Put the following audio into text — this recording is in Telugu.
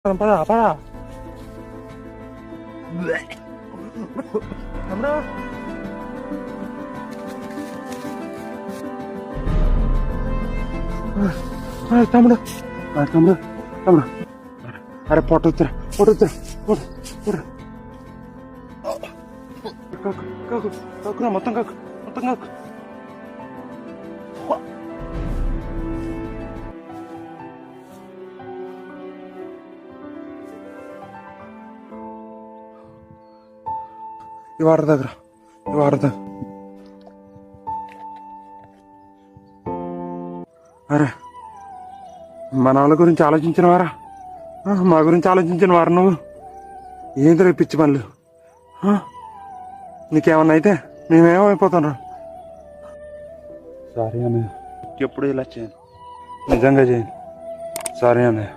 పదా పదా తమ్ముడు తమ్ముడు తమ్ముడు తమ్ముడు అరే పొట్టొచ్చురా పొట్టొచ్చురా కాకు కాకు కాకురా మొత్తం కాకు మొత్తం కాకు ఈ వార దగ్గర అరే మన వాళ్ళ గురించి ఆలోచించిన వారా మా గురించి ఆలోచించిన వారు నువ్వు ఏంది రేపిచ్చి పనులు నీకేమన్నా అయితే మేమేమైపోతాం సారీ అన్నయ్య ఎప్పుడు ఇలా చేయను నిజంగా చేయను సారీ అన్నయ్య